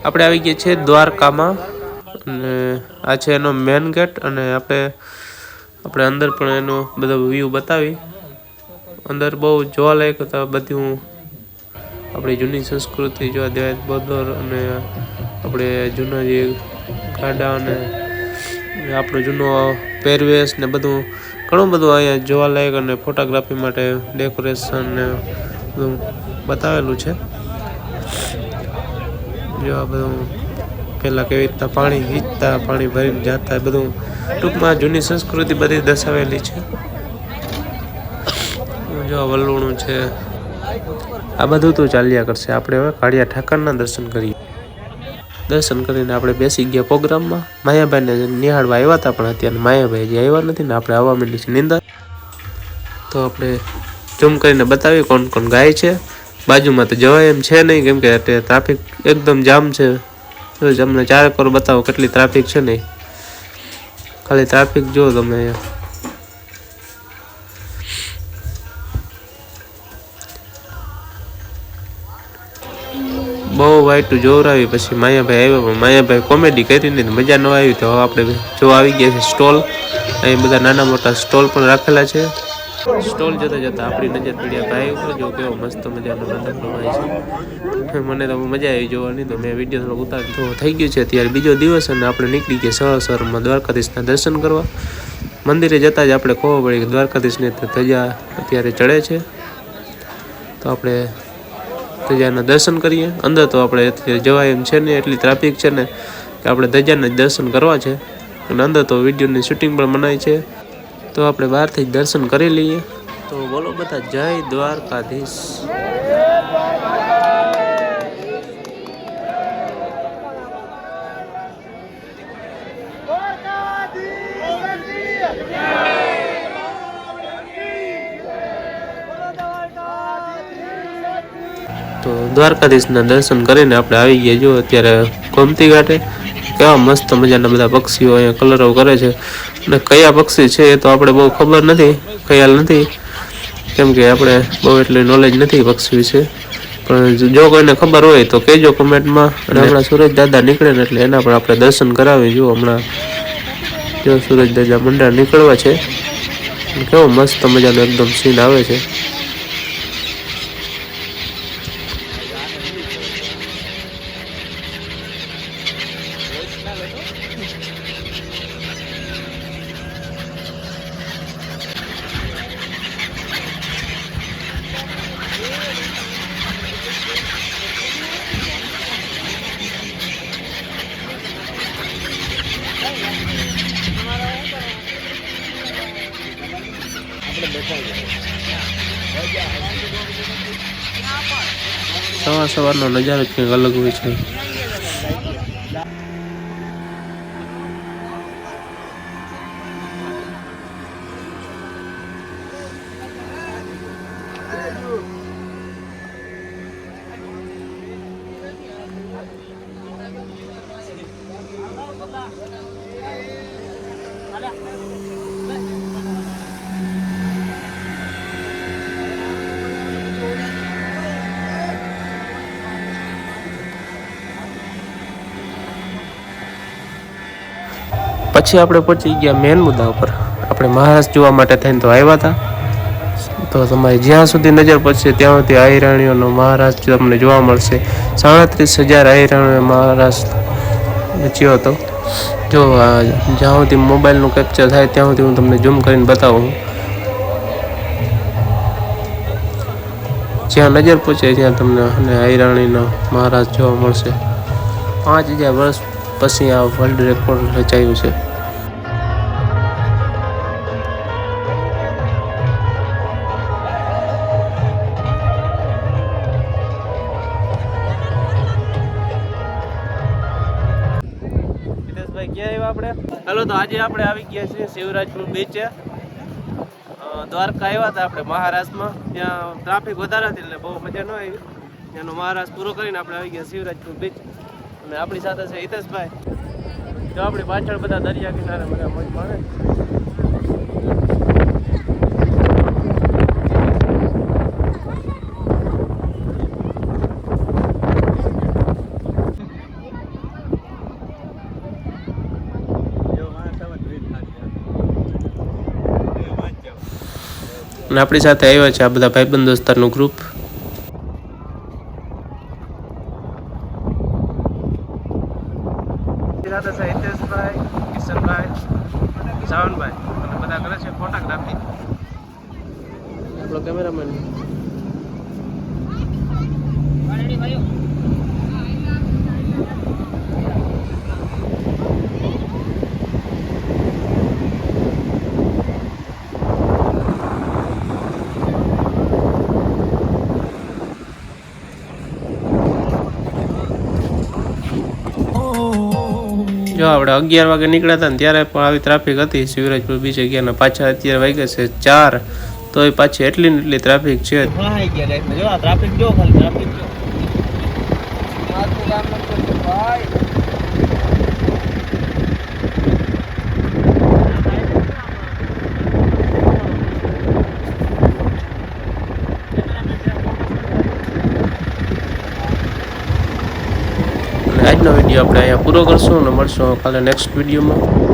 આપણે આવી ગયા છે દ્વારકામાં અને આ છે એનો મેન ગેટ અને આપણે અંદર પણ એનો બધો વ્યૂ બતાવી અંદર બહુ જોવાલાયક હતા બધું આપણી જૂની સંસ્કૃતિ જોવા દેવાય બોદર અને આપણે જૂના જે ગાડા અને આપણો જૂનો પહેરવેશ ને બધું ઘણું બધું અહીંયા જોવાલાયક અને ફોટોગ્રાફી માટે ડેકોરેશન ને બધું બતાવેલું છે જો આ બધું પહેલાં કેવી રીતના પાણી વીચતા પાણી ભરીને જતા બધું ટૂંકમાં જૂની સંસ્કૃતિ બધી દર્શાવેલી છે જો વલ્લુણું છે આ બધું તો ચાલ્યા કરશે આપણે હવે કાળિયા ઠાકરના દર્શન કરીએ દર્શન કરીને આપણે બેસી ગયા પ્રોગ્રામમાં માયાભાઈને નિહાળવા આવ્યા હતા પણ અત્યારે માયાભાઈ જે આવ્યા નથી ને આપણે આવવા માંડી છે નિંદર તો આપણે ઝૂમ કરીને બતાવીએ કોણ કોણ ગાય છે બાજુમાં તો જવાય એમ છે નહીં કેમ કે ટ્રાફિક એકદમ જામ છે તમને ચારે કોર બતાવો કેટલી ટ્રાફિક છે નહીં ખાલી ટ્રાફિક જો તમે અહીંયા બહુ વાઈટું જોવરાવી પછી માયાભાઈ આવ્યા પણ માયાભાઈ કોમેડી કરીને મજા ન આવી તો આપણે જો આવી ગયા છે સ્ટોલ અહીં બધા નાના મોટા સ્ટોલ પણ રાખેલા છે સ્ટોલ જતા જતા આપણી નજર પડ્યા ભાઈ ઉપર જો કેવો મસ્ત મજાનો નાનકડો ભાઈ છે મને તો મજા આવી જોવાની તો મેં વિડીયો થોડો ઉતારી તો થઈ ગયું છે અત્યારે બીજો દિવસ અને આપણે નીકળી ગયા સવારમાં દ્વારકાધીશના દર્શન કરવા મંદિરે જતા જ આપણે ખબર પડી કે દ્વારકાધીશની ધજા અત્યારે ચડે છે તો આપણે ધજાના દર્શન કરીએ અંદર તો આપણે અત્યારે જવાય એમ છે ને એટલી ટ્રાફિક છે ને કે આપણે ધજાના દર્શન કરવા છે અને અંદર તો વિડીયોની શૂટિંગ પણ મનાય છે તો આપણે બહારથી જ દર્શન કરી લઈએ તો બોલો બધા જય દ્વારકાધીશ તો દ્વારકાધીશના દર્શન કરીને આપણે આવી ગયા જો અત્યારે ગોમતી ઘાટે કેવા મસ્ત મજાના બધા પક્ષીઓ અહીંયા કલરવ કરે છે અને કયા પક્ષી છે એ તો આપણે બહુ ખબર નથી ખ્યાલ નથી કેમ કે આપણે બહુ એટલી નોલેજ નથી પક્ષી વિશે પણ જો કોઈને ખબર હોય તો કહેજો કમેન્ટમાં અને હમણાં સુરજ દાદા નીકળે ને એટલે એના પણ આપણે દર્શન કરાવી જો હમણાં જો સુરજ દાદા મંડળ નીકળવા છે કેવો મસ્ત મજાનો એકદમ સીન આવે છે સવારનો નજારો જ કંઈક અલગ હોય છે પછી આપણે પહોંચી ગયા મેન મુદ્દા ઉપર આપણે મહારાષ્ટ્ર જોવા માટે થઈને તો આવ્યા હતા તો તમારી જ્યાં સુધી નજર પડશે ત્યાં સુધી અહિરાણીઓનો મહારાષ્ટ્ર તમને જોવા મળશે 37,000 અહિરાણીઓ મહારાષ્ટ્ર રચ્યો હતો જો જ્યાં સુધી મોબાઈલનું કેપ્ચર થાય ત્યાં સુધી હું તમને ઝૂમ કરીને બતાવું જ્યાં નજર પહોંચે ત્યાં તમને અને અહિરાણીનો મહારાષ્ટ્ર જોવા મળશે 5,000 વર્ષ પછી આ વર્લ્ડ રેકોર્ડ રચાયું છે આપણે હેલો તો આજે આપણે આવી ગયા છીએ શિવરાજપુર બીચે દ્વારકા આવ્યા હતા આપણે મહારાષ્ટ્રમાં ત્યાં ટ્રાફિક વધારે હતી એટલે બહુ મજા ન આવી ત્યાંનો મહારાષ્ટ્ર પૂરો કરીને આપણે આવી ગયા શિવરાજપુર બીચ અને આપણી સાથે છે હિતેશભાઈ જો આપણી પાછળ બધા દરિયા કિનારે બધા મોજ માણે અને આપણી સાથે આવ્યા છે આ બધા ભાઈબંધ દોસ્તારનું ગ્રુપ. હિતેશભાઈ, કિશનભાઈ, સાવનભાઈ અને બધા કરે છે ફોટોગ્રાફી. આપણો કેમેરામેન જો આપણે 11 વાગે નીકળ્યા હતા ને ત્યારે પણ આવી ટ્રાફિક હતી શિવરાજપુર બીજે ગયા ને પાછા અત્યારે વાગ્યા છે 4 તોય પાછી એટલી ને એટલી ટ્રાફિક છે. આજનો વિડીયો આપણે અહીંયા પૂરો કરશું અને મળશું કાલે નેક્સ્ટ વિડીયોમાં.